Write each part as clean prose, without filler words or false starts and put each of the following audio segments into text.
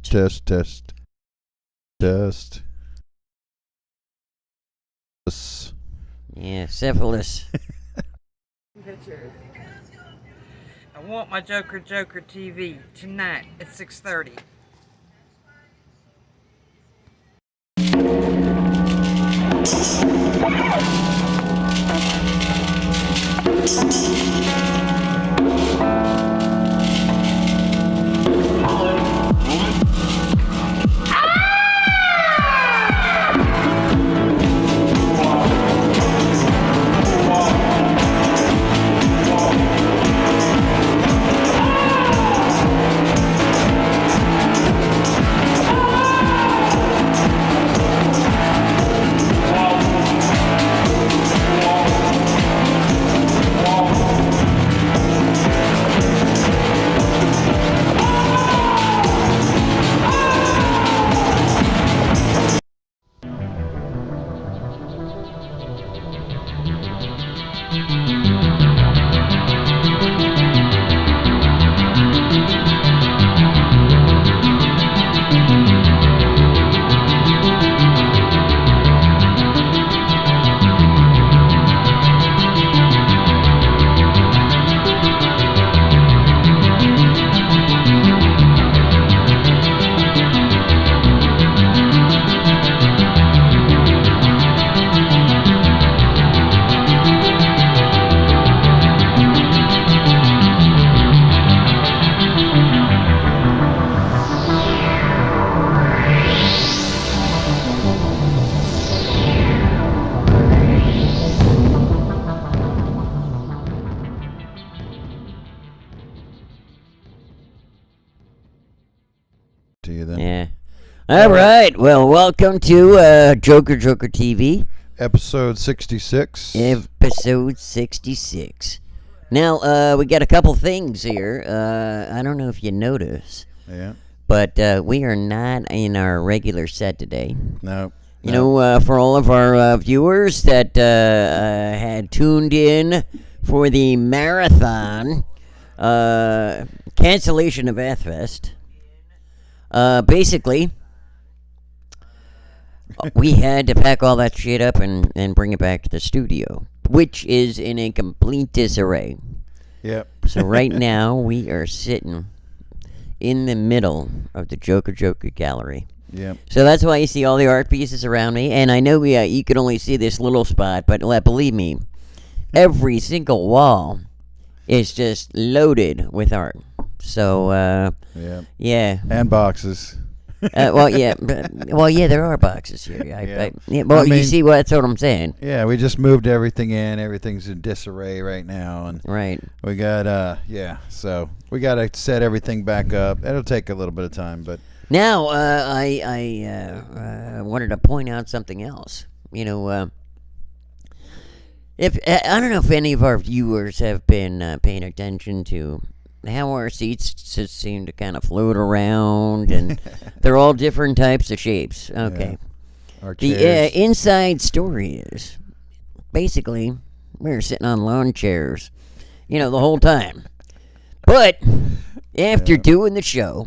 Test. Yeah, syphilis. Pictures. I want my Joker TV tonight at 6:30. To you then. Yeah. All right. Well, welcome to Joker TV, Episode 66. episode 66. Now, we got a couple things here. I don't know if you notice, Yeah. but we are not in our regular set today. No. You know, for all of our viewers that had tuned in for the marathon cancellation of Athfest, basically, we had to pack all that shit up and bring it back to the studio, which is in a complete disarray. Yep. So right now, we are sitting in the middle of the Joker gallery. Yep. So that's why you see all the art pieces around me. And I know you can only see this little spot, but believe me, every single wall is just loaded with art. So, Yeah. yeah. And boxes. Well, yeah, there are boxes here. I you mean- see that's what I'm saying. Yeah, we just moved everything in. Everything's in disarray right now, and Right. we got so we got to set everything back up. It'll take a little bit of time, but Now, I wanted to point out something else. You know, if I don't know if any of our viewers have been paying attention to how our seats just seem to kind of float around, and they're all different types of shapes. Okay. our The chairs. inside story is basically we were sitting on lawn chairs, you know, the whole time. But after doing the show,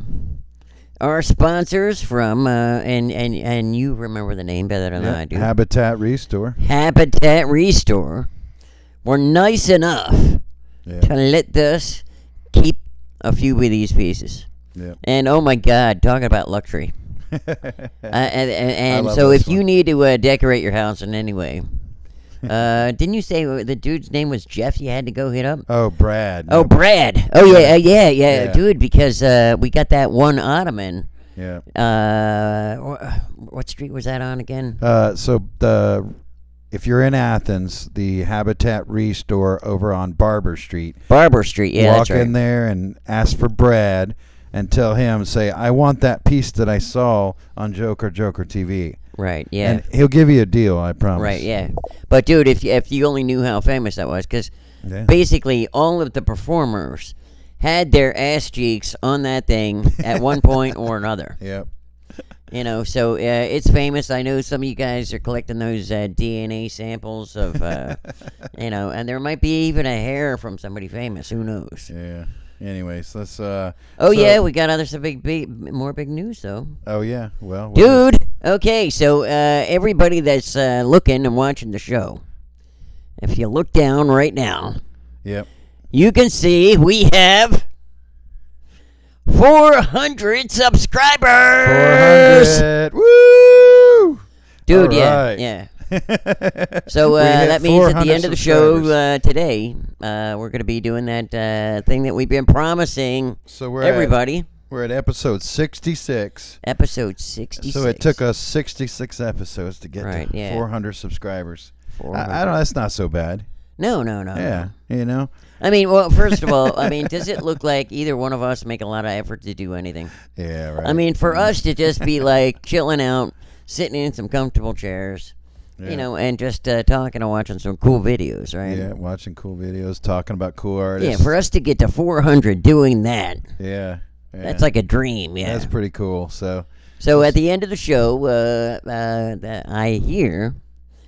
our sponsors from and you remember the name better than I do. Habitat Restore. Habitat Restore were nice enough Yeah. to let us keep a few of these pieces. Yeah. And oh my God, talking about luxury. And love so this if you one. need to decorate your house in any way, didn't you say the dude's name was Jeff you had to go hit up? Oh, Brad. Oh, No, Brad. Oh, yeah, Yeah. dude, because we got that one ottoman. Yeah. What street was that on again? If you're in Athens, the Habitat Restore over on Barber Street. Barber Street, yeah, Walk that's right. in there and ask for Brad and tell him, say, I want that piece that I saw on Joker TV. Right, yeah. And he'll give you a deal, I promise. Right, yeah. But, dude, if you only knew how famous that was, because Yeah. basically all of the performers had their ass cheeks on that thing at one point or another. Yep. You know, so it's famous. I know some of you guys are collecting those DNA samples of, you know, and there might be even a hair from somebody famous. Who knows? Yeah. anyways, let's. Yeah, we got some more big news though. Oh yeah, well, dude. Okay, so everybody that's looking and watching the show, if you look down right now, yep, you can see we have 400 subscribers. 400. Woo! Dude, All yeah, right. yeah. So that means at the end of the show today, we're going to be doing that thing that we've been promising everybody. We're at episode 66. Episode 66. So it took us 66 episodes to get to 400 subscribers. 400. I don't know. That's not so bad. No. Yeah, you know. I mean, well, first of all, does it look like either one of us make a lot of effort to do anything? Yeah, right. I mean, for us to just be like chilling out, sitting in some comfortable chairs, you know, and just talking and watching some cool videos, right? Yeah, watching cool videos, talking about cool artists. Yeah, for us to get to 400 doing that. Yeah. That's like a dream, yeah. That's pretty cool. So at the end of the show, I hear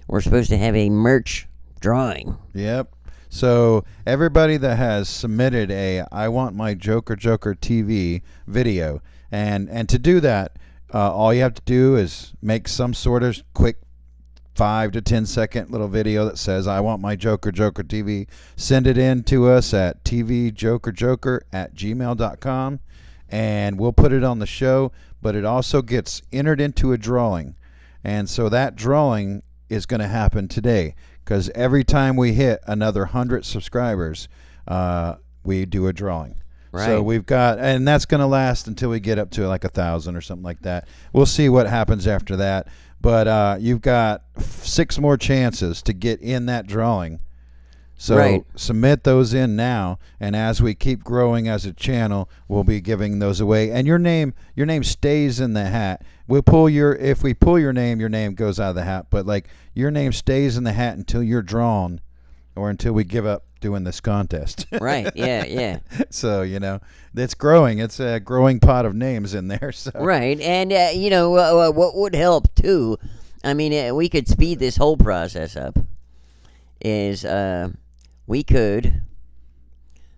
we're supposed to have a merch drawing. Yep. So everybody that has submitted a I Want My Joker TV video, and to do that, all you have to do is make some sort of quick 5 to 10 second little video that says I want my Joker TV. Send it in to us at tvjokerjoker@gmail.com, and we'll put it on the show. But it also gets entered into a drawing, and so that drawing is going to happen today, because every time we hit another 100 subscribers, we do a drawing. Right. So we've got, and that's going to last until we get up to like 1,000 or something like that. We'll see what happens after that. But you've got 6 more chances to get in that drawing. So submit those in now, and as we keep growing as a channel, we'll be giving those away. And your name stays in the hat. If we pull your name goes out of the hat. But like your name stays in the hat until you're drawn, or until we give up doing this contest. Right. Yeah. So it's growing. It's a growing pot of names in there. So. Right, and what would help too? I mean, we could speed this whole process up. Is we could,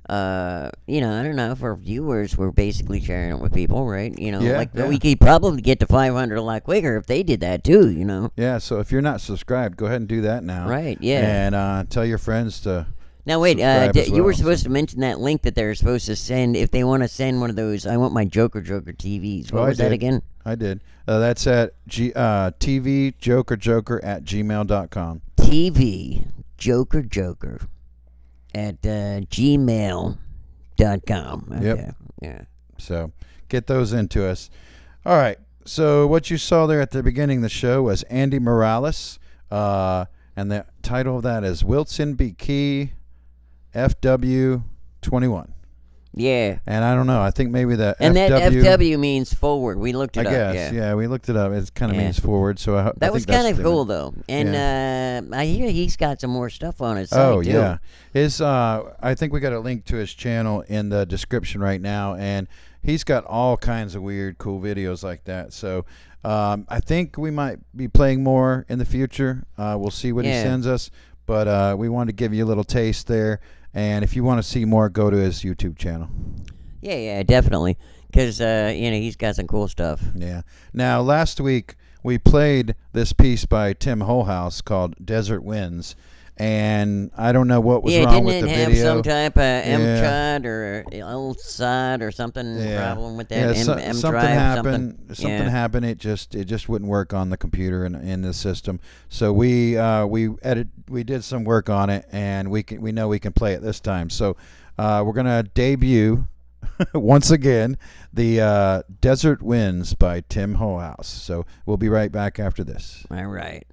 I don't know, if our viewers were basically sharing it with people, right? We could probably get to 500 a lot quicker if they did that too, Yeah, so if you're not subscribed, go ahead and do that now. Right, yeah. And tell your friends to Now, wait, you were supposed to mention that link that they're supposed to send if they want to send one of those, I want my Joker TVs. What was that again? I did. That's at tvjokerjoker@gmail.com. tvjokerjoker at gmail.com. Okay. Yep. Yeah. So get those into us. All right. So what you saw there at the beginning of the show was Andy Morales, and the title of that is Wilson B. Key FW21. Yeah. And I don't know. I think maybe the and FW... that FW means forward. We looked it up. I guess. guess. Yeah, we looked it up. It kind of means forward. So I that was kind of cool, though. And I hear he's got some more stuff on his site, Oh, too. yeah. I think we got a link to his channel in the description right now. And he's got all kinds of weird, cool videos like that. So I think we might be playing more in the future. We'll see what he sends us. But we wanted to give you a little taste there. And if you want to see more, go to his YouTube channel. Yeah, definitely. Because, he's got some cool stuff. Yeah. Now, last week, we played this piece by Tim Holehouse called Desert Winds. And I don't know what was wrong with the video. Yeah, didn't it have some type of M-Chod or L-Sod or something problem with that? Something happened. Something happened. It just wouldn't work on the computer and in the system. So we did some work on it, and we know we can play it this time. So we're gonna debut once again the Desert Winds by Tim Holehouse. So we'll be right back after this. All right.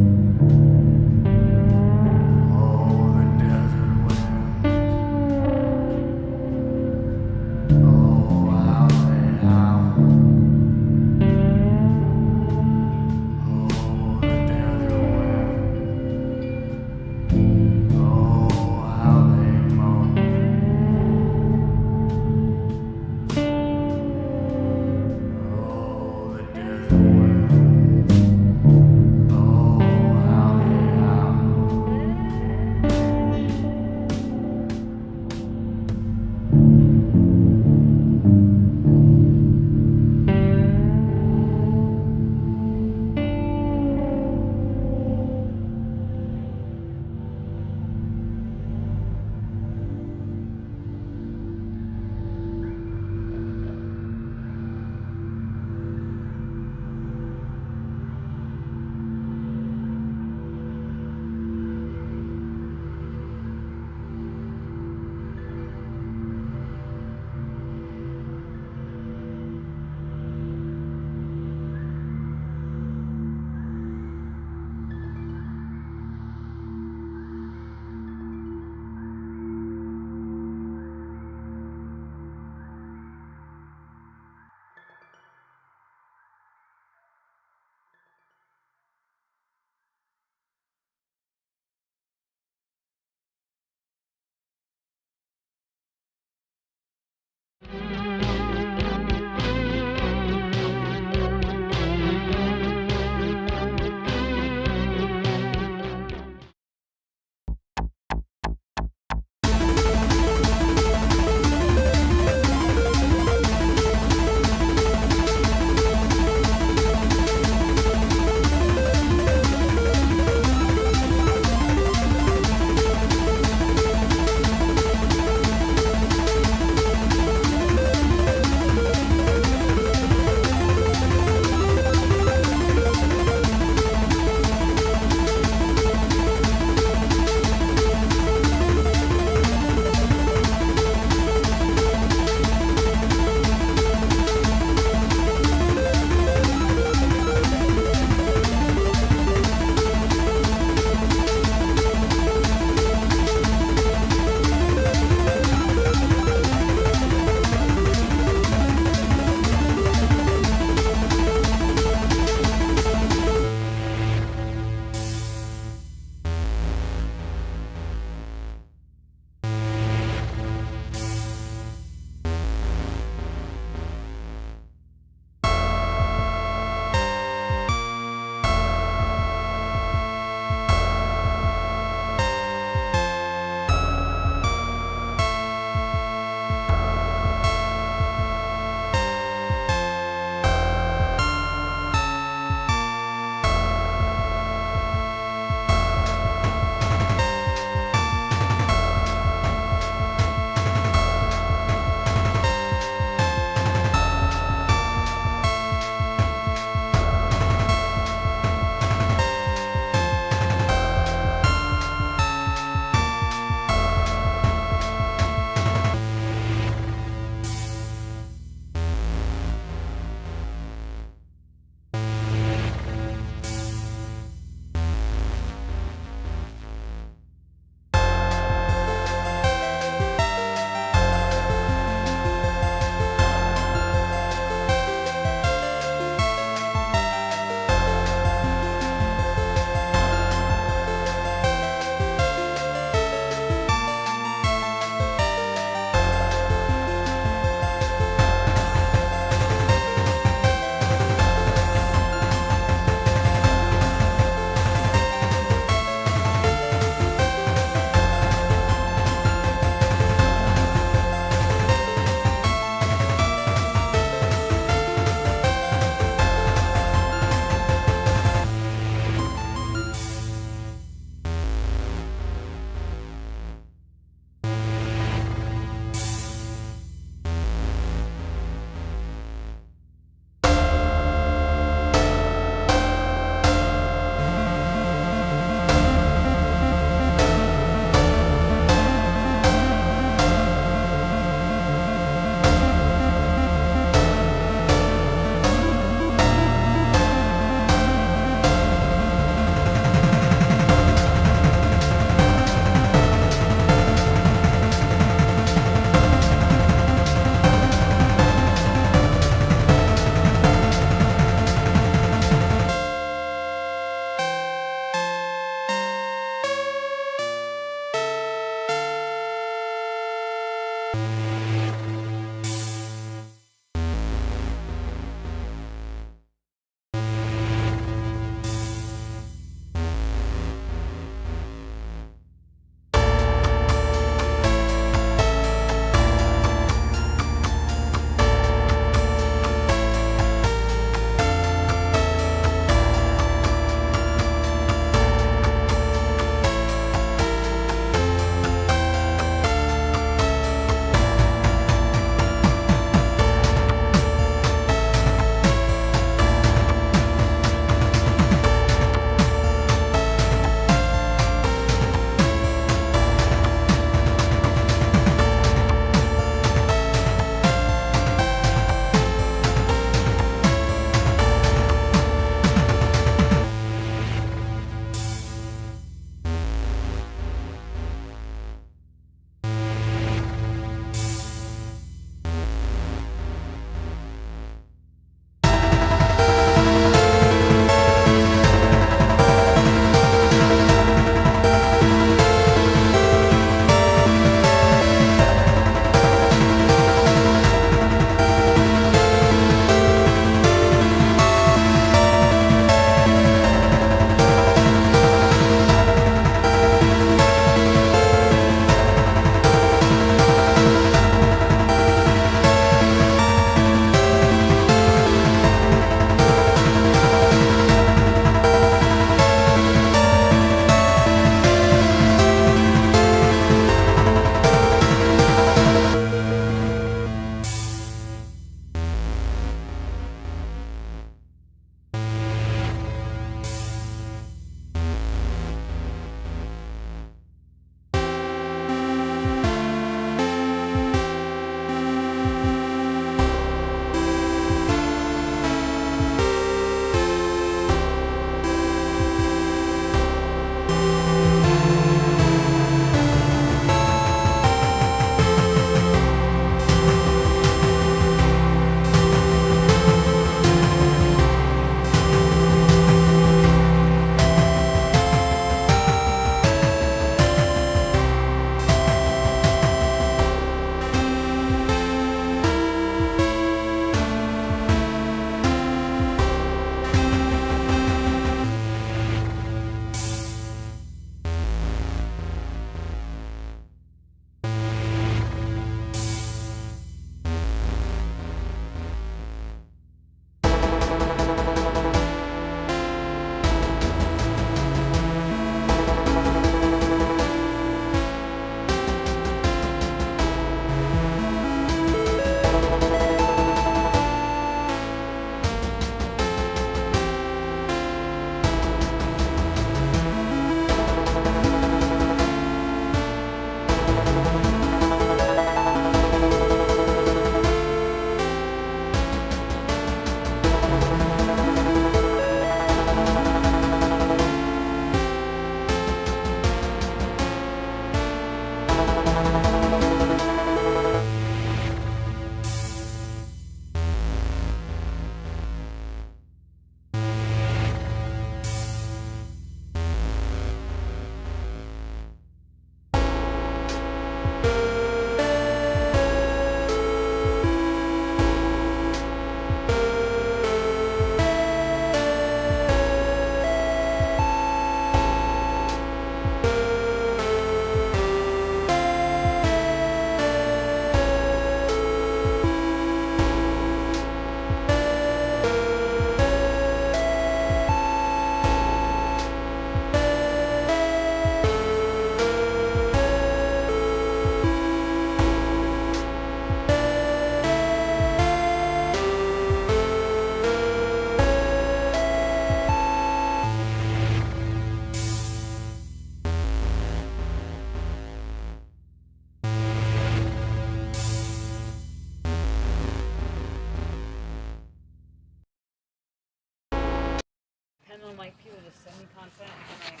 depend on like people to send me content. And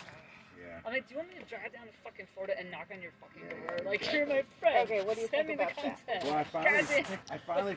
Yeah. I'm like, do you want me to drive down to fucking Florida and knock on your fucking door? Like, you're my friend. Okay, what do you Send think me about the that? content. Well, I finally.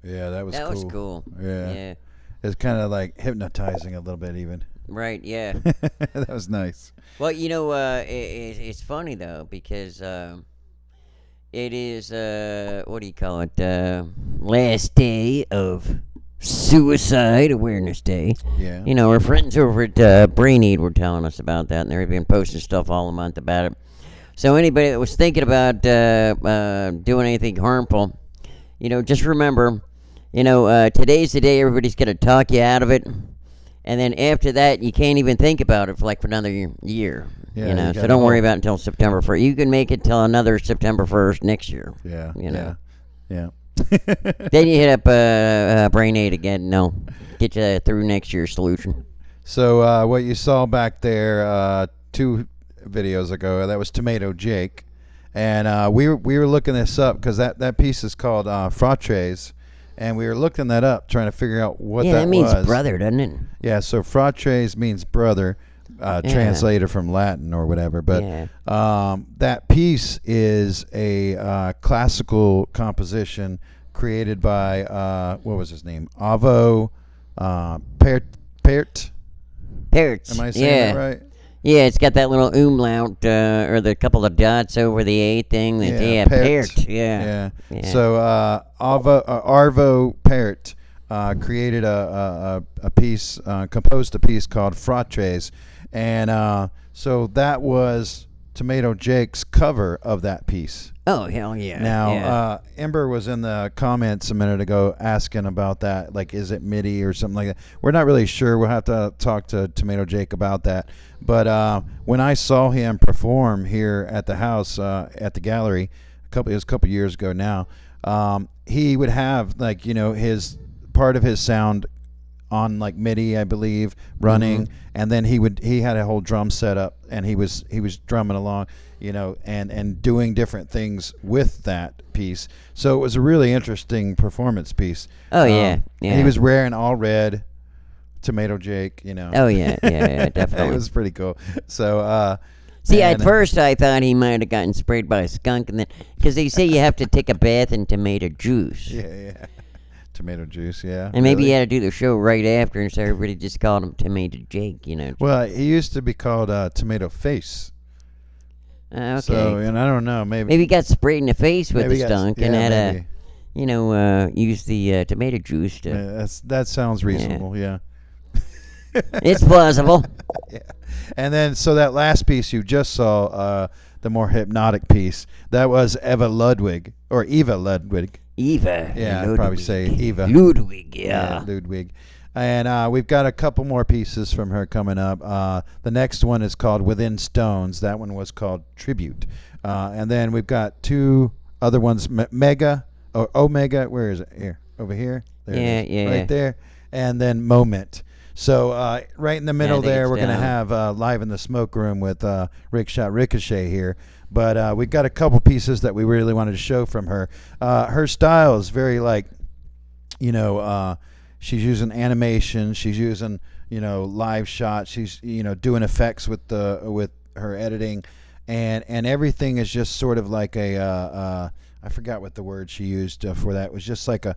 Yeah, that was That cool. was cool. Yeah. Yeah. It's kind of like hypnotizing a little bit, even. Right. Yeah. That was nice. Well, it's funny though because it is what do you call it? Last day of Suicide Awareness Day. Yeah. You know, our friends over at Brain Eat were telling us about that, and they've been posting stuff all month about it. So anybody that was thinking about doing anything harmful, just remember, today's the day everybody's gonna talk you out of it. And then after that, you can't even think about it for another year. Yeah, So don't worry about it until September 1st. You can make it till another September 1st next year. Yeah. Yeah. Then you hit up Brain Aid again. No, get you through next year's solution. So what you saw back there 2 videos ago, that was Tomato Jake. And we were looking this up because that piece is called Fratres. And we were looking that up, trying to figure out what that was. Yeah, that means brother, doesn't it? Yeah, so fratres means brother, translated from Latin or whatever. But that piece is a classical composition created by, what was his name? Avo Pärt. Pärt. Am I saying that right? Yeah, it's got that little umlaut or the couple of dots over the A thing. Pärt. Yeah. So Arvo Pärt created a piece, composed a piece called Fratres, and so that was Tomato Jake's cover of that piece. Oh, hell yeah. Now, Ember was in the comments a minute ago asking about that, like, is it MIDI or something like that? We're not really sure. We'll have to talk to Tomato Jake about that. But when I saw him perform here at the house, at the gallery, it was a couple years ago now, he would have, his part of his sound on like MIDI, I believe, running, and then he had a whole drum setup, and he was drumming along, and doing different things with that piece. So it was a really interesting performance piece. Oh yeah. And he was wearing all red, Tomato Jake, Oh yeah, definitely. It was pretty cool. So see, at first I thought he might have gotten sprayed by a skunk, and then because they say you have to take a bath in tomato juice. yeah. Tomato juice, yeah. And maybe really. he had to do the show right after, and so everybody just called him Tomato Jake, Well, he used to be called Tomato Face. Okay. So, and I don't know, maybe Maybe he got sprayed in the face with maybe the he got- skunk yeah, and had maybe. use the tomato juice to. Yeah, that sounds reasonable, yeah. It's plausible. Yeah. And then, so that last piece you just saw, the more hypnotic piece, that was Eva Ludwig. Eva. Yeah, I'd Ludwig. probably say Eva. Ludwig, yeah. Ludwig. And we've got a couple more pieces from her coming up. The next one is called Within Stones. That one was called Tribute. And then we've got two other ones, Mega, or Omega. Where is it? Here. Over here? There it is. Yeah. Right there. And then Moment. So right in the middle I think there, it's we're going to down. have Live in the Smoke Room with Shot Ricochet here. But we've got a couple pieces that we really wanted to show from her. Her style is very she's using animation. She's using, live shots. She's, doing effects with her editing, and everything is just sort of like I forgot what the word she used for that. It was just like a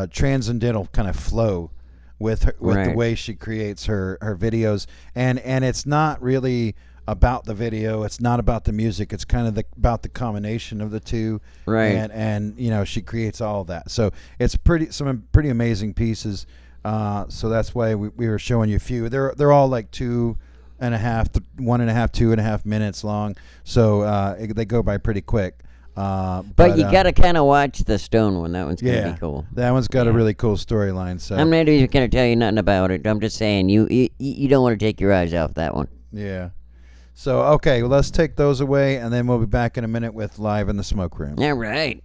transcendental kind of flow with the Right. way she creates her videos, and it's not really about the video. It's not about the music. It's kind of about the combination of the two. Right. And she creates all of that. So it's some pretty amazing pieces. So that's why we were showing you a few. They're all like 1.5, 2.5 minutes long. So they go by pretty quick. But you got to kind of watch the stone one. That one's going to be cool. That one's got a really cool storyline. So I'm not even going to tell you nothing about it. I'm just saying you don't want to take your eyes off that one. yeah. So okay, well, let's take those away, and then we'll be back in a minute with Live in the Smoke Room. All right.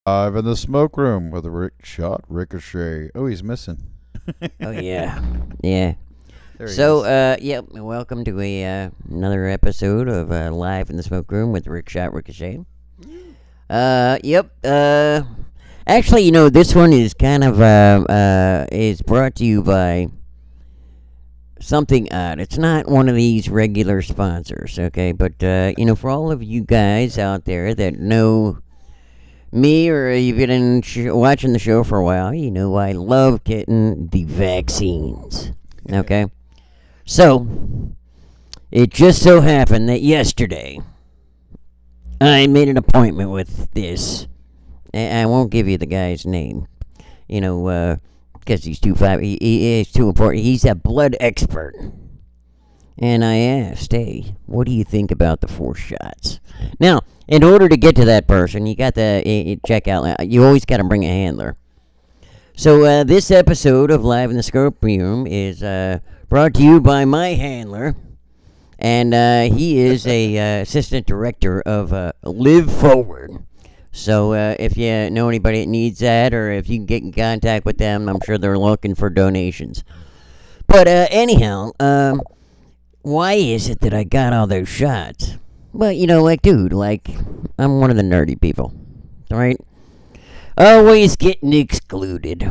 Live in the smoke room with Schott Ricochet. Oh, he's missing. Oh yeah, yeah. There he So, is. yep. Welcome to another episode of Live in the Smoke Room with Schott Ricochet. Yep. Actually, this one is kind of is brought to you by something odd. It's not one of these regular sponsors, okay? But for all of you guys out there that know me, or you've been watching the show for a while, I love getting the vaccines. Okay? So, it just so happened that yesterday, I made an appointment with this. I won't give you the guy's name, because he's he is too important. He's a blood expert. And I asked, hey, what do you think about the 4 shots? Now, in order to get to that person, you got to check out. You always got to bring a handler. So this episode of Live in the Scope Room is brought to you by my handler, and he is a assistant director of Live Forward. So if you know anybody that needs that, or if you can get in contact with them, I'm sure they're looking for donations. But anyhow, why is it that I got all those shots? Well, dude, I'm one of the nerdy people, right? Always getting excluded.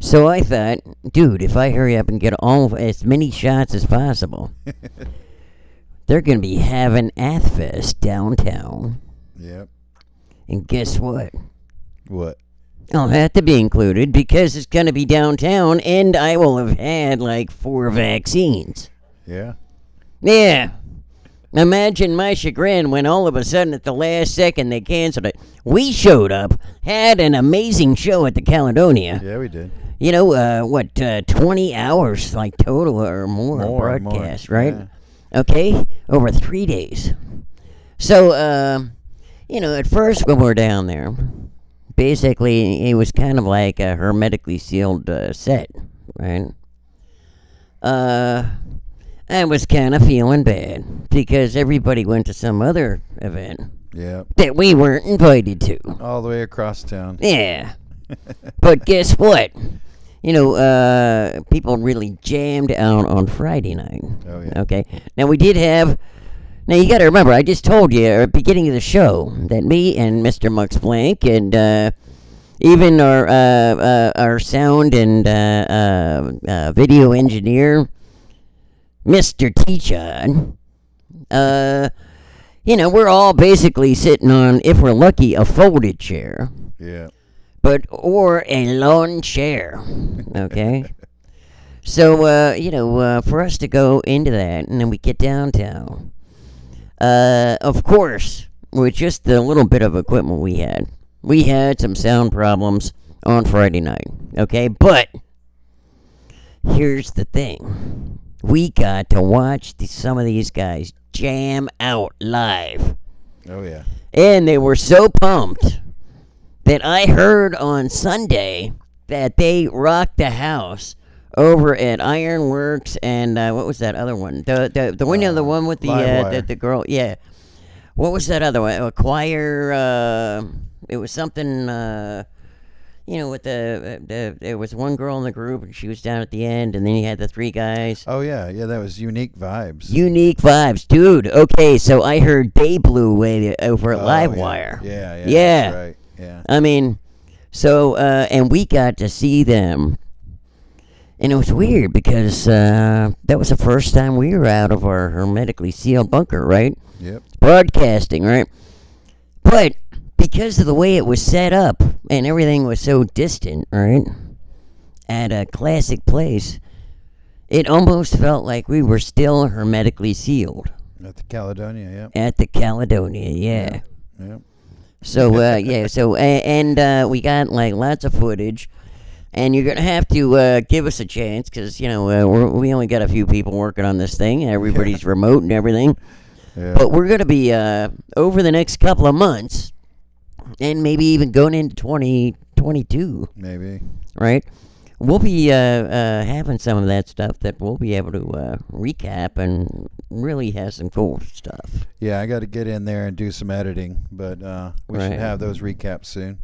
So I thought, dude, if I hurry up and get as many shots as possible, they're going to be having Athfest downtown. Yep. And guess what? What? I'll have to be included because it's going to be downtown, and I will have had 4 vaccines. Yeah. Yeah. Imagine my chagrin when all of a sudden at the last second they canceled it. We showed up, had an amazing show at the Caledonia. Yeah, we did. 20 hours total or more broadcast, right? Yeah. Okay, over 3 days. So, at first when we're down there, basically it was kind of like a hermetically sealed set, right? I was kind of feeling bad because everybody went to some other event that we weren't invited to. All the way across town. Yeah. But guess what? People really jammed out on Friday night. Oh, yeah. Okay. Now, we did have... Now, you got to remember, I just told you at the beginning of the show that me and Mr. Mux Blank and even our sound and video engineer, Mr. T.Chodd, we're all basically sitting on, if we're lucky, a folded chair. Yeah. Or a lawn chair. Okay? So, for us to go into that, and then we get downtown, of course, with just the little bit of equipment we had some sound problems on Friday night. Okay? But, here's the thing. We got to watch some of these guys jam out live. Oh, yeah. And they were so pumped that I heard on Sunday that they rocked the house over at Ironworks and what was that other one? The one with the girl. Yeah. What was that other one? A choir. It was something. With there was one girl in the group and she was down at the end, and then you had the 3 guys. Oh yeah, that was Unique Vibes. Unique Vibes, dude. Okay, so I heard they blew away over at Livewire. Yeah. Yeah. That's right. Yeah. I mean, so and we got to see them, and it was weird because that was the first time we were out of our hermetically sealed bunker, right? Yep. Broadcasting, right? But because of the way it was set up and everything was so distant, right, at a classic place, it almost felt like we were still hermetically sealed. At the Caledonia, yeah. At the Caledonia, yeah. Yep. So yeah, so and we got like lots of footage, and you're gonna have to give us a chance because we only got a few people working on this thing. Everybody's remote and everything, Yeah. but we're gonna be over the next couple of months, and maybe even going into 2022, Maybe. right? We'll be having some of that stuff that we'll be able to recap and really have some cool stuff. Yeah, I got to get in there and do some editing, but we should Right. have those recaps soon.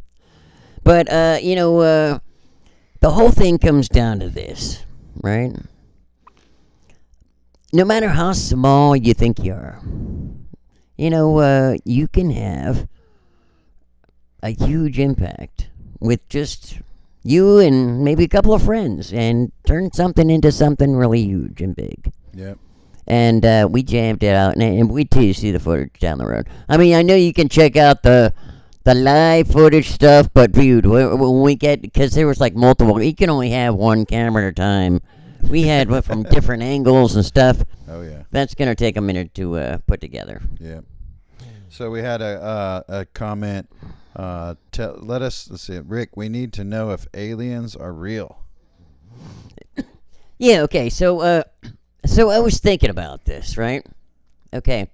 But the whole thing comes down to this, right? No matter how small you think you are, you can have a huge impact with just you and maybe a couple of friends and turn something into something really huge and big. Yep. And we jammed it out, and we too see the footage down the road. I mean, I know you can check out the live footage stuff, but dude, when we get, because there was like multiple, you can only have one camera at a time. We had one from different angles and stuff. Oh yeah. That's gonna take a minute to put together. Yeah. So we had a comment. Let's see, Rick. We need to know if aliens are real. Yeah. Okay. So I was thinking about this, right? Okay.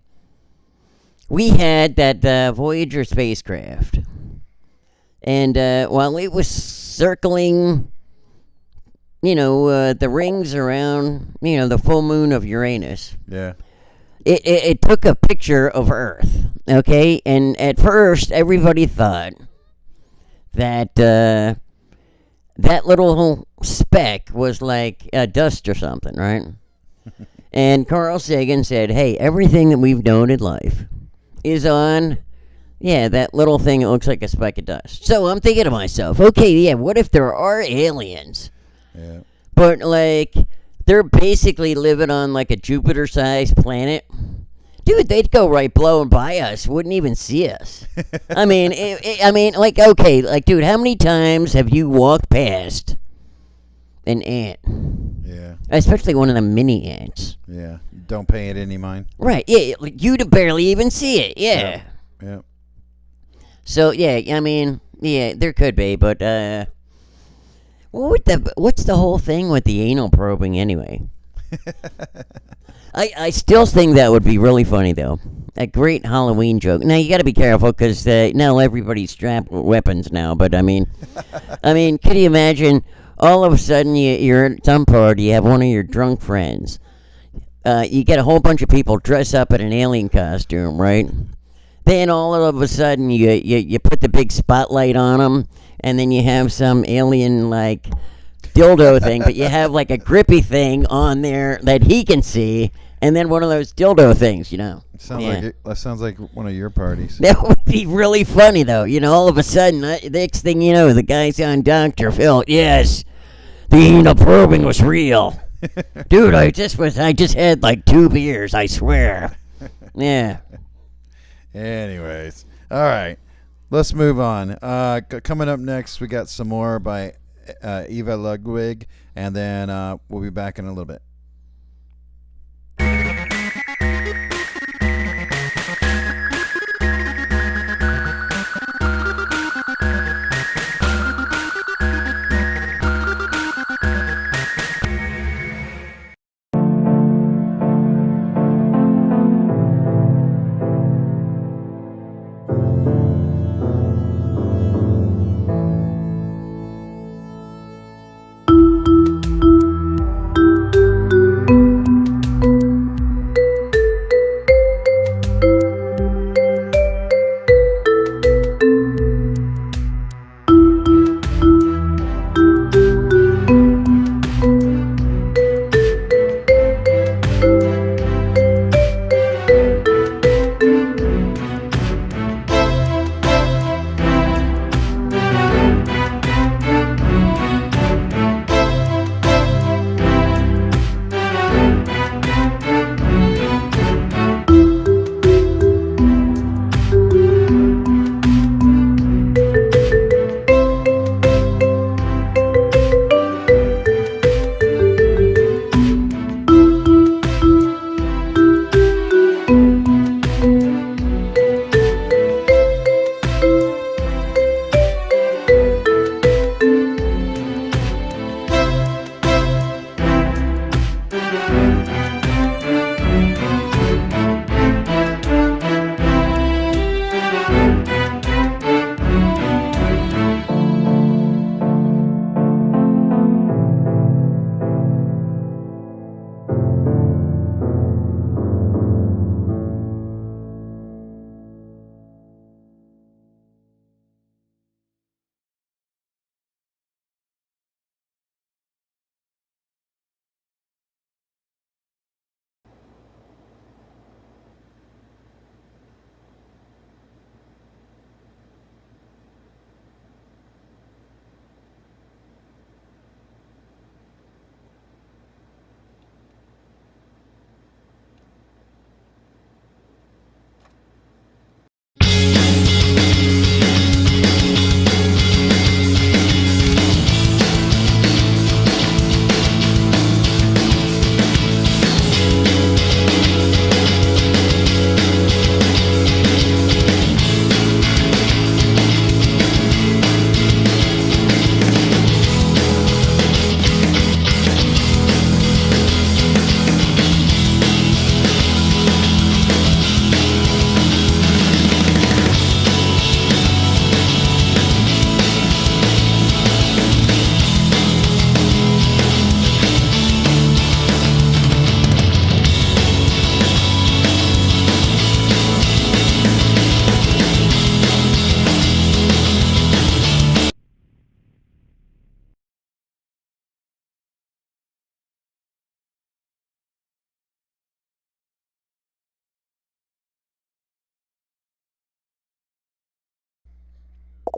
We had that Voyager spacecraft, and while it was circling, the rings around, the full moon of Uranus, Yeah. it took a picture of Earth, okay? And at first, everybody thought that that little speck was like dust or something, right? And Carl Sagan said, hey, everything that we've known in life is on, that little thing that looks like a speck of dust. So I'm thinking to myself, okay, yeah, what if there are aliens? Yeah. But, like, they're basically living on, like, a Jupiter-sized planet. Dude, they'd go right blowing by us, wouldn't even see us. I mean, like, okay, like, dude, how many times have you walked past an ant? Yeah. Especially one of the mini ants. Yeah. Don't pay it any mind. Right, yeah, like, you'd barely even see it, yeah. Yep. So, yeah, I mean, yeah, there could be, but, what's the whole thing with the anal probing anyway? I still think that would be really funny, though. A great Halloween joke. Now, you got to be careful, because now everybody's strapped with weapons now, but, I mean, could you imagine, all of a sudden, you're at some party, you have one of your drunk friends, you get a whole bunch of people dress up in an alien costume, right? Then all of a sudden, you put the big spotlight on them, and then you have some alien, like, dildo thing, but you have, like, a grippy thing on there that he can see, and then one of those dildo things, That sounds like one of your parties. That would be really funny, though. All of a sudden, next thing you know, the guy's on Dr. Phil. Yes, the anal probing was real. Dude, I just had, like, 2 beers, I swear. Yeah. Anyways, all right, let's move on. Coming up next, we got some more by Eva Ludwig, and then we'll be back in a little bit.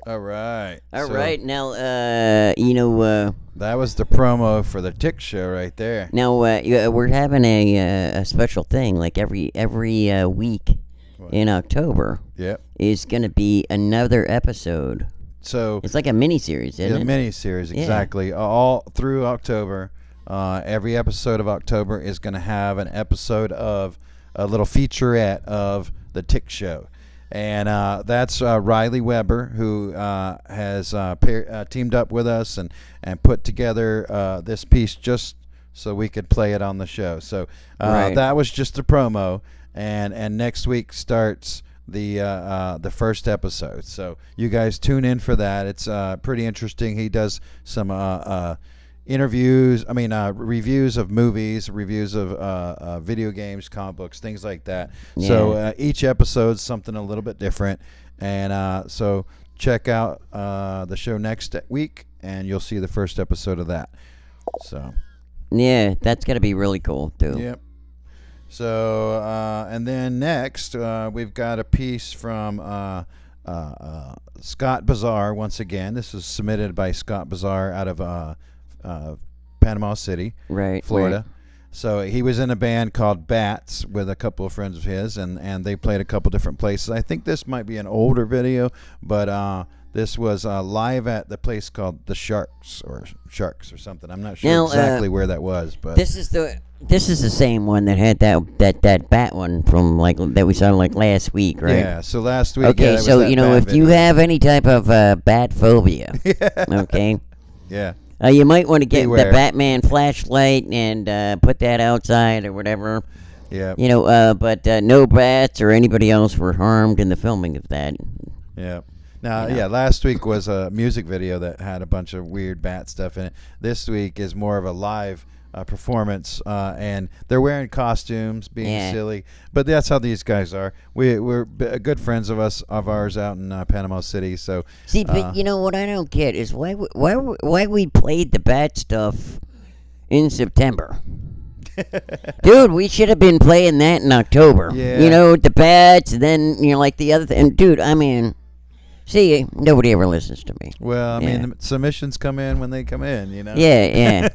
All right. All So right, now, that was the promo for the TIC show right there. now we're having a special thing, like every week in October Yep. is going to be another episode. So It's like a mini-series, isn't a it? mini-series, Yeah. exactly. All through October, every episode of October is going to have an episode of a little featurette of the TIC show. And that's Riley Weber, who has teamed up with us and put together this piece just so we could play it on the show. So Right. that was just a promo, and next week starts the first episode. So you guys tune in for that. It's pretty interesting. He does some reviews of movies, reviews of video games, comic books, things like that. Yeah. So each episode's something a little bit different, and so check out the show next week, and you'll see the first episode of that. So Yeah, that's going to be really cool, too. yep. So and then next we've got a piece from Scott Bazar once again. This is submitted by Scott Bazar out of Panama City, Right. Florida. right. So he was in a band called Bats with a couple of friends of his, and they played a couple different places. I think this might be an older video, but this was live at the place called the Sharks or something. I'm not sure Now, exactly where that was, but This is the same one that had that bat one from that we saw last week, right? yeah. So last week, Okay, yeah, it was so that bat if you video. have any type of bat phobia, okay, yeah, you might want to get Beware. the Batman flashlight and put that outside or whatever. yeah, But no bats or anybody else were harmed in the filming of that. yeah. Now, You know. yeah, last week was a music video that had a bunch of weird bat stuff in it. This week is more of a live performance, and they're wearing costumes, being Yeah. silly. But that's how these guys are. We're good friends of ours out in Panama City. So See, but what I don't get is why we played the bat stuff in September. Dude, we should have been playing that in October. Yeah. The bats, and then like the other thing. And dude, I mean, see, nobody ever listens to me. well, I Yeah. mean, the submissions come in when they come in. Yeah.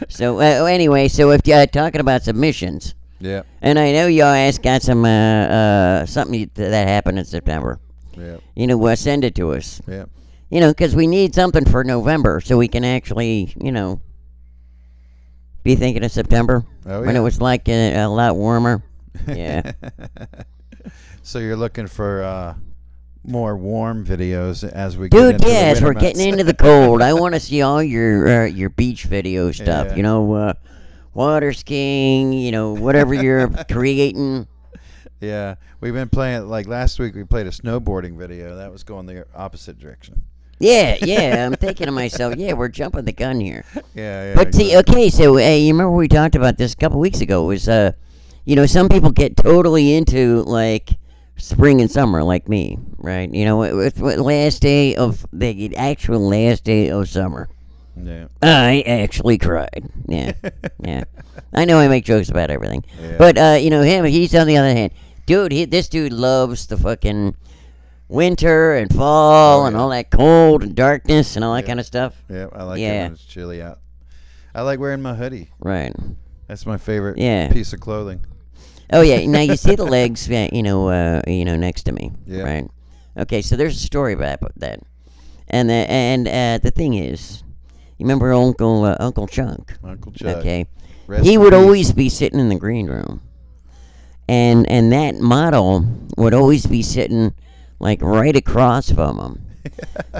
So anyway, so if you're talking about submissions, Yeah. and I know y'all got some something that happened in September. Yeah. Send it to us. Yeah. Because we need something for November so we can actually, be thinking of September Oh, when yeah. it was a lot warmer. Yeah. So you're looking for more warm videos as we get Dude, into the yes, winter we're getting months. into the cold. I want to see all your beach video stuff. Yeah. Water skiing. Whatever you're creating. Yeah, we've been playing, like last week we played a snowboarding video. That was going the opposite direction. Yeah. I'm thinking to myself, we're jumping the gun here. Yeah. But see, okay, so you remember we talked about this a couple weeks ago? Was some people get totally into spring and summer, like me, right? With last day of the actual last day of summer, Yeah. I actually cried. Yeah. I know I make jokes about everything, Yeah. but he's on the other hand, dude. This dude loves the fucking winter and fall and yeah. all that cold and darkness and all that Yeah. kind of stuff. Yeah, I like it Yeah. when it's chilly out. I like wearing my hoodie. Right. That's my favorite Yeah. piece of clothing. Oh yeah. Now you see the legs, next to me, Yeah. right? Okay, so there's a story about that, and the thing is, you remember Uncle Chunk? Uncle Judd. Okay, Rest he in would peace. always be sitting in the green room, and that model would always be sitting right across from him.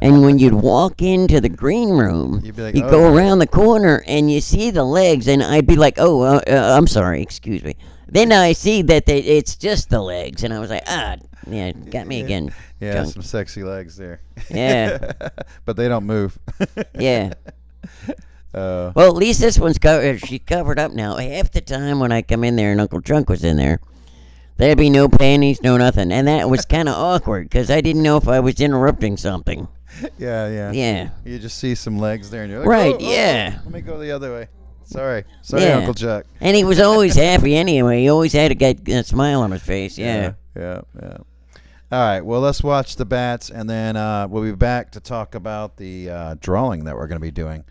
And when you'd walk into the green room, You'd be like, you "Oh." go around the corner and you see the legs, and I'd be like, "Oh, I'm sorry, excuse me." Then I see that it's just the legs, and I was like, yeah, got me again. Yeah, Chunk. some sexy legs there. Yeah. But they don't move. Yeah. Uh, Well, at least this one's covered. She's covered up now. Half the time when I come in there and Uncle Chunk was in there, there'd be no panties, no nothing, and that was kind of awkward because I didn't know if I was interrupting something. yeah. Yeah. You just see some legs there, and you're like, Right, "Oh, yeah. let me go the other way." Sorry, Yeah. Uncle Chuck. And he was always happy anyway. He always had a smile on his face. Yeah. Yeah. All right. Well, let's watch the bats, and then we'll be back to talk about the drawing that we're going to be doing.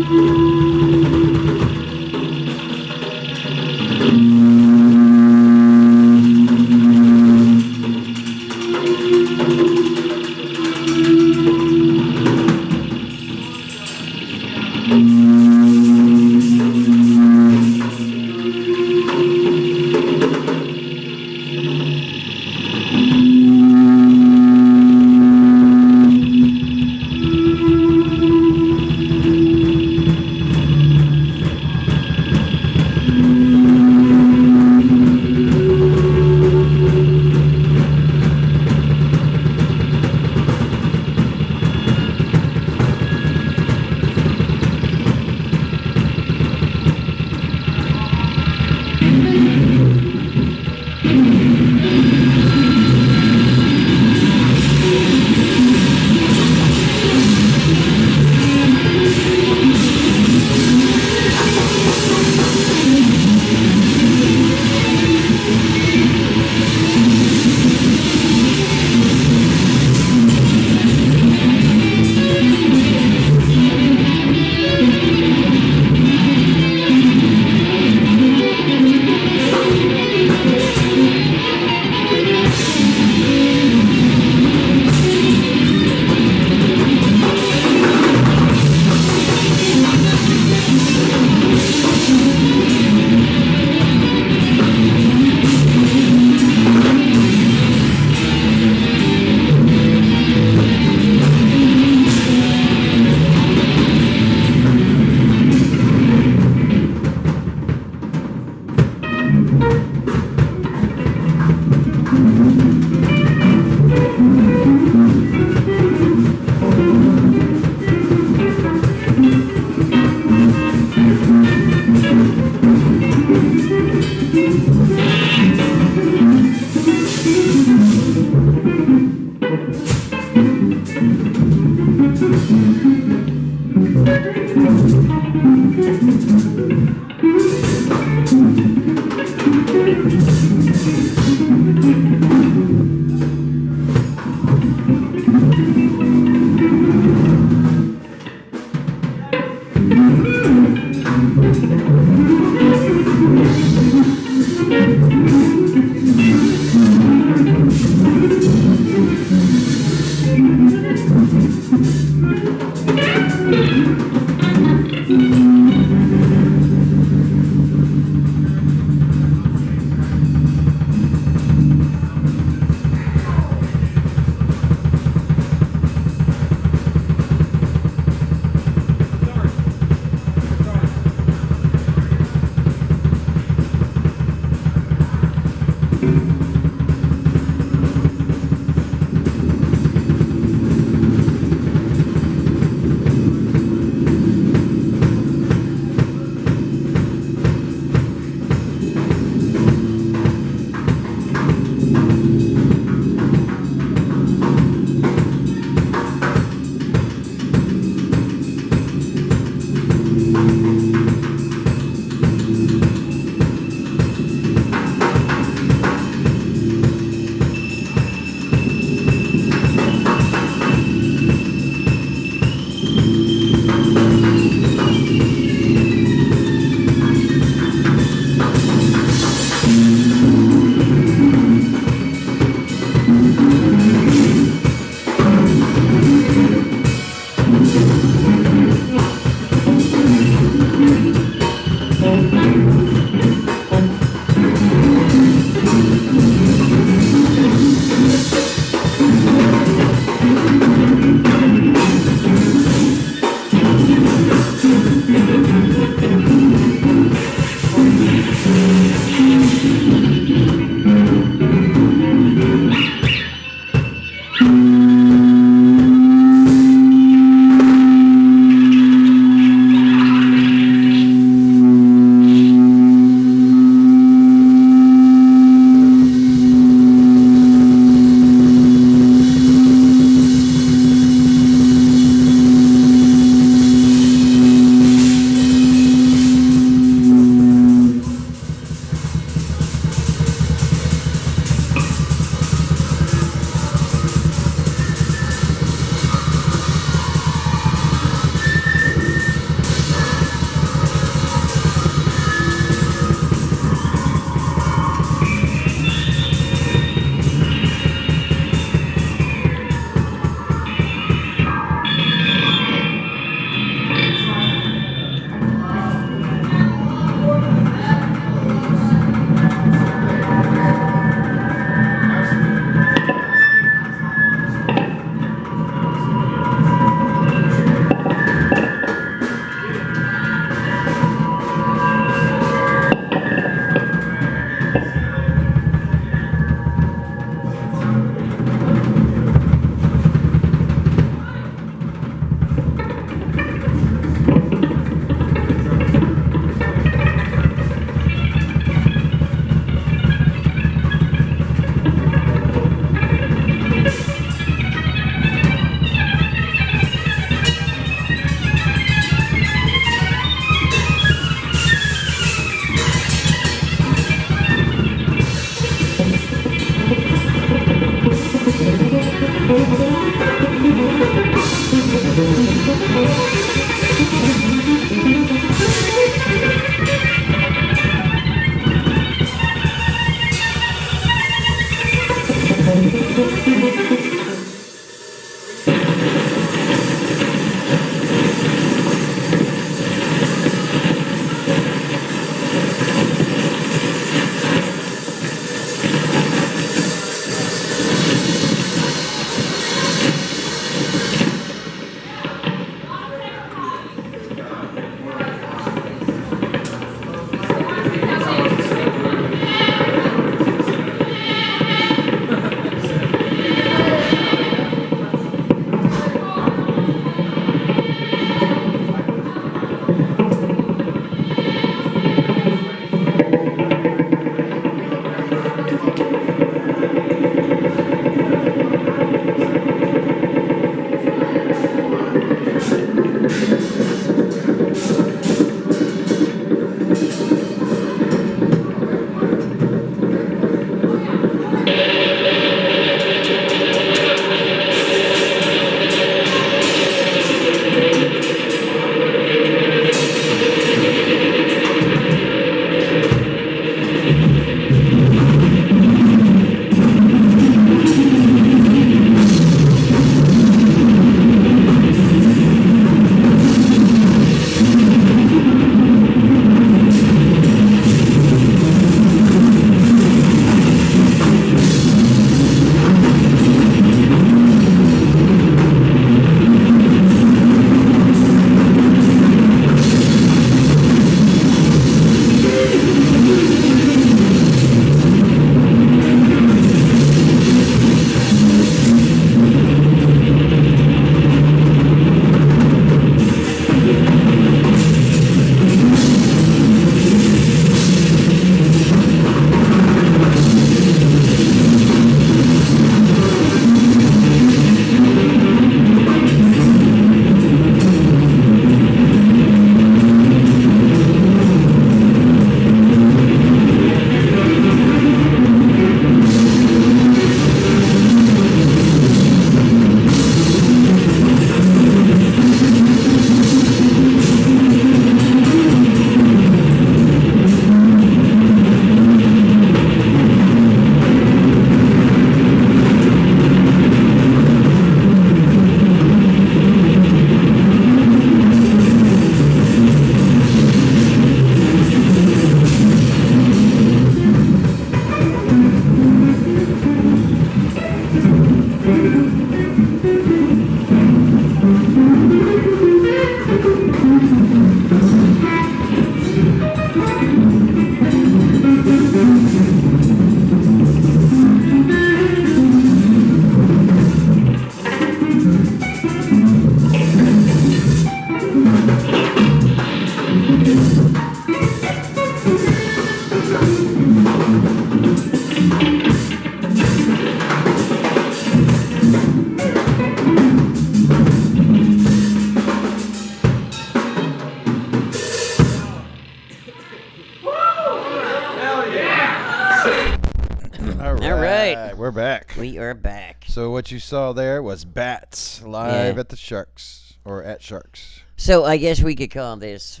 We're back. We are back. So what you saw there was Bats live at the Sharks, or at Sharks. So I guess we could call this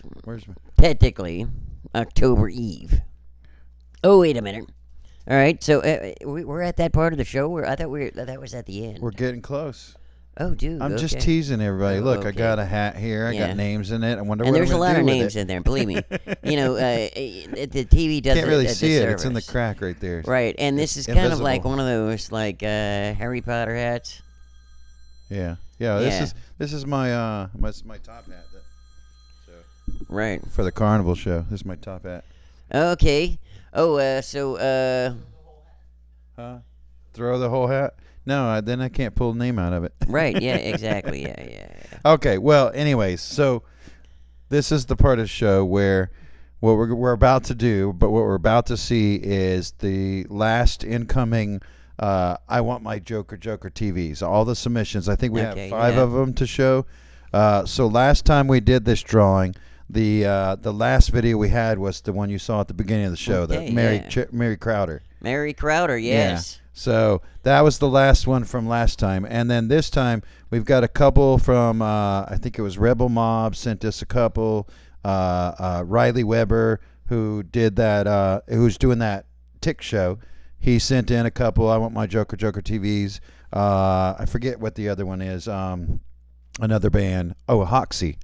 technically October Eve. Oh, wait a minute. All right, so we're at that part of the show where I thought that was at the end. We're getting close. Oh, dude. I'm just teasing everybody. Look, I got a hat here. I got names in it. I wonder what I'm going to do with it. And there's a lot of names in there, believe me. You know, the TV doesn't. Can't really see it. It's in the crack right there. Right, and this is kind of like one of those like Harry Potter hats. Yeah. This is my my top hat. Right. For the carnival show. This is my top hat. Okay. Oh, throw the whole hat? No, then I can't pull the name out of it. Right, yeah, exactly, yeah. Okay, well, anyways, so this is the part of the show where what we're about to do, but what we're about to see is the last incoming I Want My Joker TVs. All the submissions. I think we have 5 of them to show. So last time we did this drawing, the last video we had was the one you saw at the beginning of the show, Mary Crowder. Mary Crowder, yes. Yeah. So that was the last one from last time. And then this time we've got a couple from, I think it was Rebel Mob sent us a couple. Riley Weber, who did that, who's doing that TIC show, he sent in a couple. I Want My Joker TVs. I forget what the other one is. Another band. Oh, Hoxie.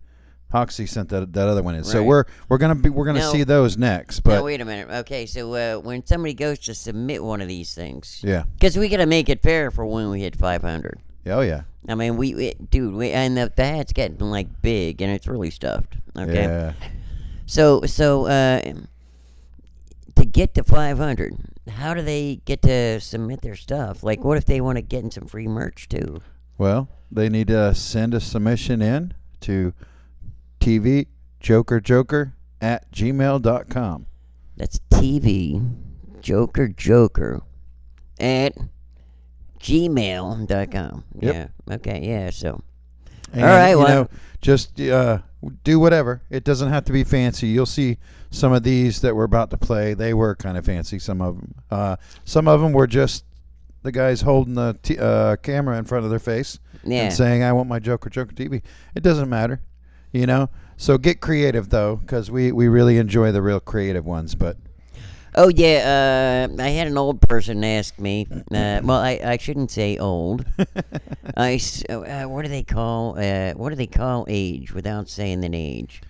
Hoxie sent that other one in. Right. So we're gonna see those next. But now, wait a minute. Okay, so when somebody goes to submit one of these things, because we gotta make it fair for when we hit 500. Oh yeah. I mean, and the hat's getting like big and it's really stuffed. Okay. Yeah. So to get to 500, how do they get to submit their stuff? Like, what if they want to get in some free merch too? Well, they need to send a submission in to TV JOKERJOKER@gmail.com. That's TV JOKERJOKER at gmail.com. Yep. Yeah. Okay. Yeah. So. And, all right. Well, just do whatever. It doesn't have to be fancy. You'll see some of these that we're about to play. They were kind of fancy. Some of them were just the guys holding the camera in front of their face and saying, "I want my Joker TV." It doesn't matter. You know, so get creative though, because we really enjoy the real creative ones. But oh yeah, I had an old person ask me. Well, I shouldn't say old. What do they call age without saying an age?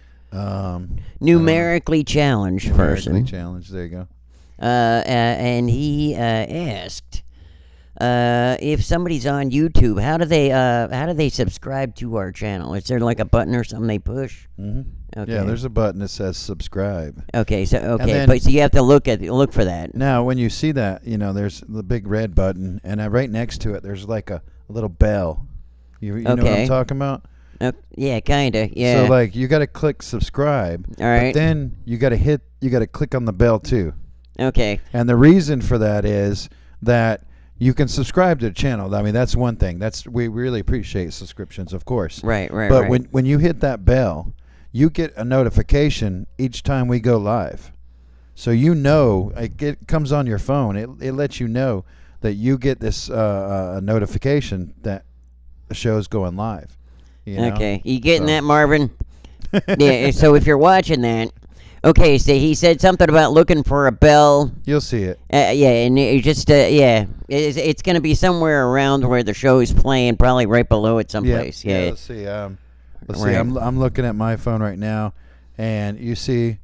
Numerically challenged person. Numerically challenged. There you go. And he asked. If somebody's on YouTube, how do they subscribe to our channel? Is there like a button or something they push? Mm-hmm. Okay. Yeah, there's a button that says subscribe. Okay, but so you have to look for that. Now, when you see that, there's the big red button, and right next to it, there's like a little bell. You know what I'm talking about? Yeah, kinda. Yeah. So like you got to click subscribe. All right. But then you got to click on the bell too. Okay. And the reason for that is that you can subscribe to the channel. I mean, that's one thing. We really appreciate subscriptions, of course. Right. But when you hit that bell, you get a notification each time we go live. So it comes on your phone. It lets you know that you get this a notification that the show's going live. Okay. You getting that, Marvin? Yeah, so if you're watching that, okay, so he said something about looking for a bell. You'll see it. And it just, it's going to be somewhere around where the show is playing, probably right below it someplace. Yeah, let's see. Let's see. I'm looking at my phone right now, and you see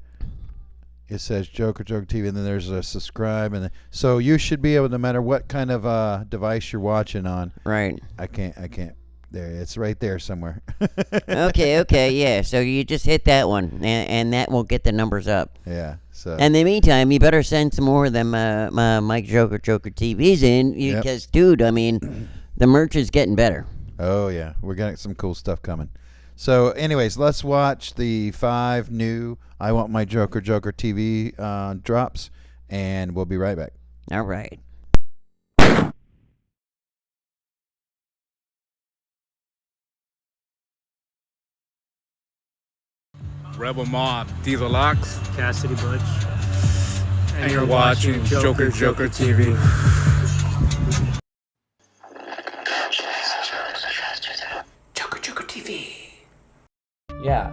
it says Joker Joker TV, and then there's a subscribe, and so you should be able, no matter what kind of device you're watching on. Right. I can't. There, it's right there somewhere. Okay, yeah. So you just hit that one, and that will get the numbers up. Yeah. So. In the meantime, you better send some more of them Mike Joker TVs in, because, dude, I mean, the merch is getting better. Oh yeah, we're getting some cool stuff coming. So, anyways, let's watch the 5 new I Want My Joker TV drops, and we'll be right back. All right. Rebel Mob, Diesel Locks, Cassidy Butch, and you're watching Joker TV. Joker TV. Yeah.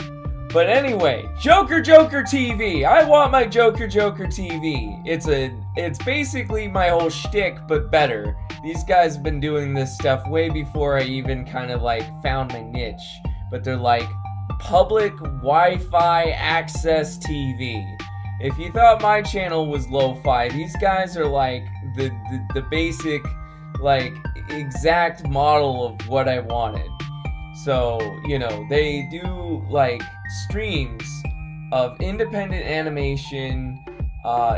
But anyway, Joker TV. I want my Joker TV. It's basically my whole shtick, but better. These guys have been doing this stuff way before I even kind of like found my niche. But they're like public Wi-Fi access TV. If you thought my channel was lo-fi, these guys are like the basic, like exact model of what I wanted. So, you know, they do like streams of independent animation,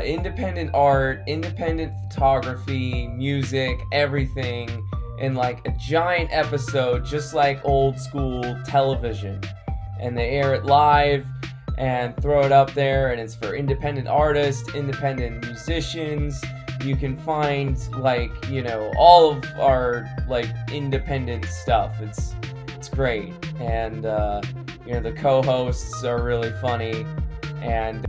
independent art, independent photography, music, everything, in like a giant episode, just like old school television. And they air it live and throw it up there, and it's for independent artists, independent musicians. You can find like, you know, all of our like independent stuff. It's great. And you know, the co-hosts are really funny. And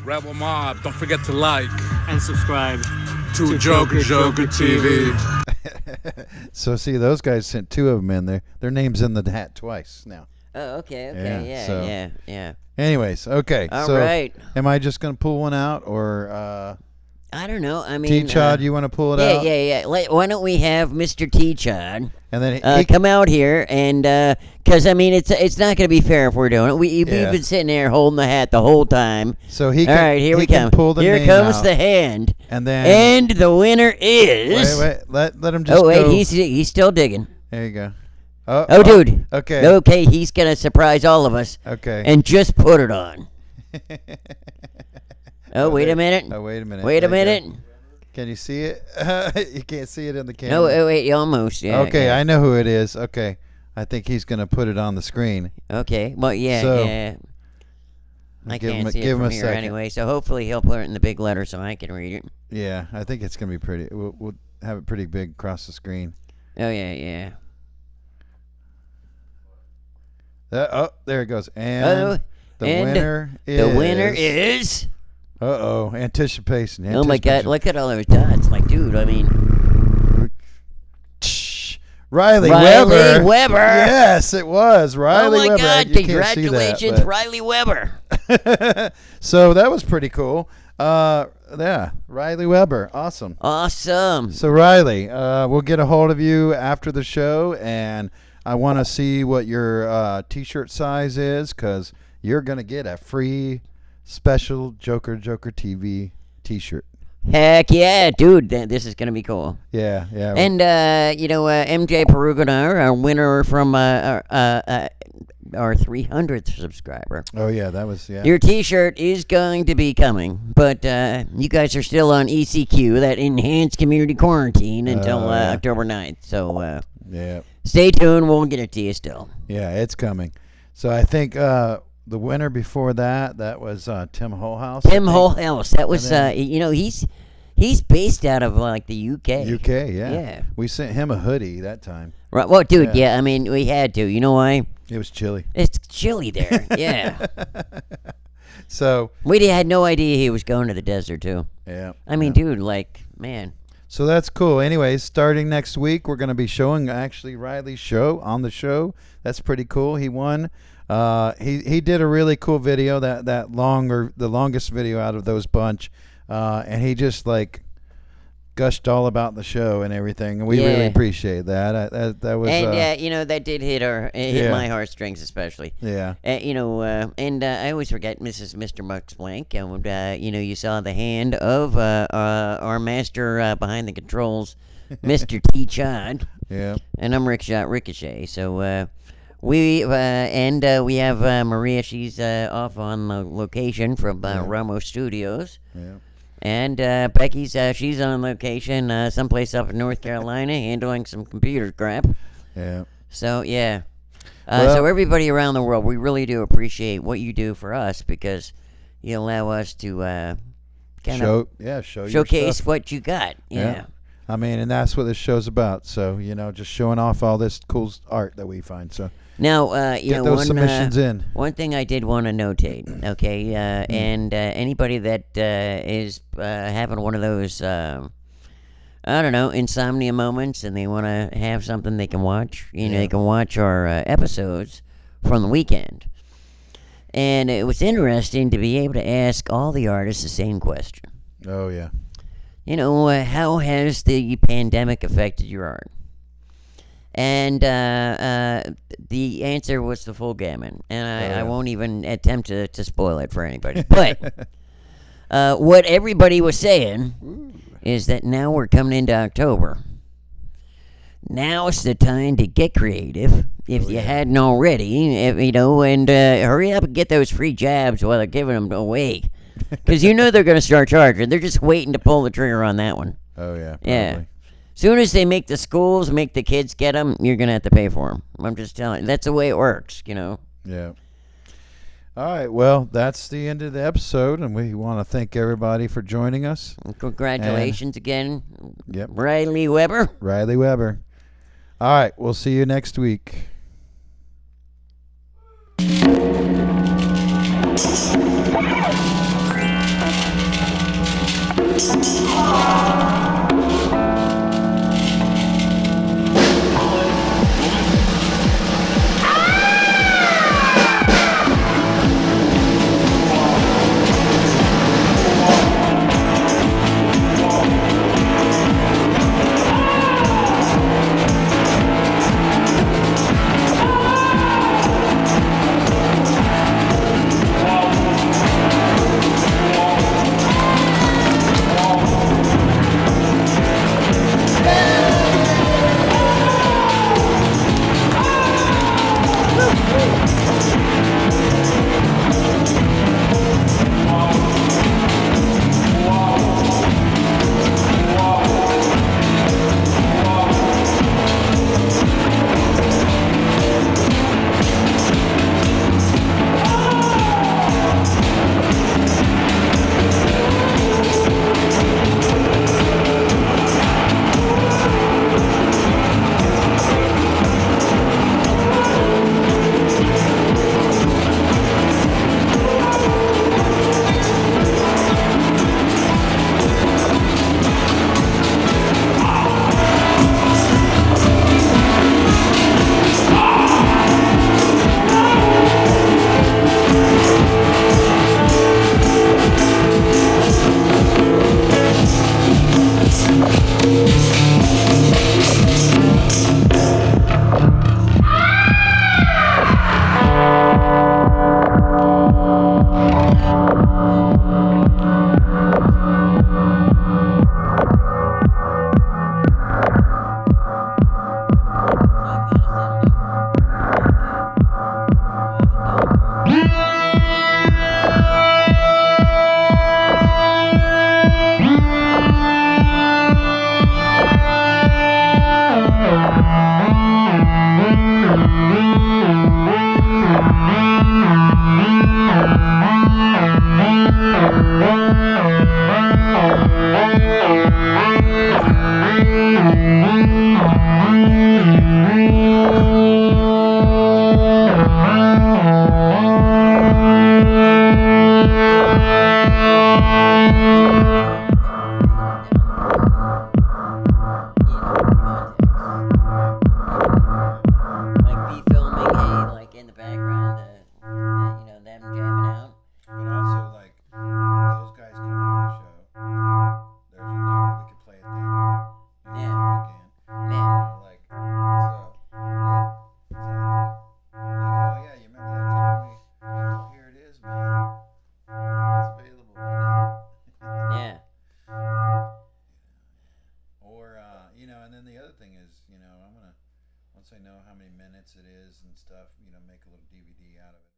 Rebel Mob, don't forget to like and subscribe to Joker TV. So see, those guys sent 2 of them in there. Their name's in the hat twice now. Oh, okay, yeah. Anyways, okay. All so right. Am I just gonna pull one out, or I don't know. I mean, T.Chodd, you want to pull it out? Yeah. Why don't we have Mr. T.Chodd And then he come out here, and because I mean, it's not going to be fair if we're doing it. We've been sitting there holding the hat the whole time. So he. All right, here we come. Pull the Here name comes out, the hand, and then and the winner is. Wait. Let him just. Oh wait, go. he's still digging. There you go. Oh, dude. Okay. Okay, he's gonna surprise all of us. Okay. And just put it on. Oh, wait a minute. Oh, wait a minute. Wait a There you minute. go. Can you see it? You can't see it in the camera. No, wait, almost. Yeah. Okay, yeah. I know who it is. Okay, I think he's gonna put it on the screen. Okay. Well, yeah. So, yeah. I can't see it give him from a here second. anyway, so hopefully he'll put it in the big letter so I can read it. Yeah, I think it's gonna be pretty. We'll have it pretty big across the screen. Oh yeah. There it goes. And the winner is. Uh-oh, anticipation. Oh my God! Look at all those dots. Like, dude, I mean, Riley Weber. Yes, it was Riley Weber. Oh my God! You can't see that, Congratulations, Riley Weber. So that was pretty cool. Yeah, Riley Weber. Awesome. So Riley, we'll get a hold of you after the show, and I want to see what your T-shirt size is, because you're going to get a free special Joker TV T-shirt. Heck yeah, dude! This is gonna be cool. Yeah. And MJ Peruganar, our winner from our 300th subscriber. Oh yeah, that was Your T-shirt is going to be coming, but you guys are still on ECQ, that enhanced community quarantine, until October 9th. So stay tuned. We'll get it to you still. Yeah, it's coming. So I think the winner before that was Tim Holehouse. Tim Holehouse. That was he's based out of like the UK. UK, yeah. We sent him a hoodie that time. Right. Well, dude, yeah. I mean, we had to. You know why? It was chilly. It's chilly there. Yeah. So we had no idea he was going to the desert too. Yeah. I mean, dude, like, man. So that's cool. Anyways, starting next week, we're going to be showing actually Riley's show on the show. That's pretty cool. He won. He did a really cool video, the longest video out of those bunch, and he just like gushed all about the show and everything, and we Yeah. really appreciate that. That was And you know, that did hit Yeah. my heartstrings especially. yeah. You know, and I always forget Mr. Mux Blank. And you know, you saw the hand of our master behind the controls, Mr. T.Chodd, Yeah. and I'm Ricochet. So we have Maria. She's off on location from Ramos Studios. Yeah. And Becky's she's on location someplace up in North Carolina handling some computer crap. Yeah. So yeah. Well- So everybody around the world, we really do appreciate what you do for us because you allow us to kind of Show your showcase stuff. what you got. Yeah. I mean, and that's what this show's about. So, you know, just showing off all this cool art that we find. So Now, you get know, those submissions in. one thing I did want to notate, okay, and anybody that is having one of those, I don't know, insomnia moments, and they want to have something they can watch, you know, they can watch our episodes from the weekend. And it was interesting to be able to ask all the artists the same question. Oh, yeah. You know, how has the pandemic affected your art? And the answer was the full gamut. And I won't even attempt to spoil it for anybody. But what everybody was saying is that now we're coming into October. Now's the time to get creative if you hadn't already, you know, and hurry up and get those free jabs while they're giving them away. Because you know they're going to start charging. They're just waiting to pull the trigger on that one. Oh, yeah. Probably. Yeah. Soon as they make the schools, make the kids get them, you're going to have to pay for them. I'm just telling you. That's the way it works, you know. Yeah. All right. Well, that's the end of the episode, and we want to thank everybody for joining us. Congratulations again, Yep. Riley Weber. Riley Weber. All right. We'll see you next week. is, I'm gonna, once I know how many minutes it is and stuff, make a little DVD out of it.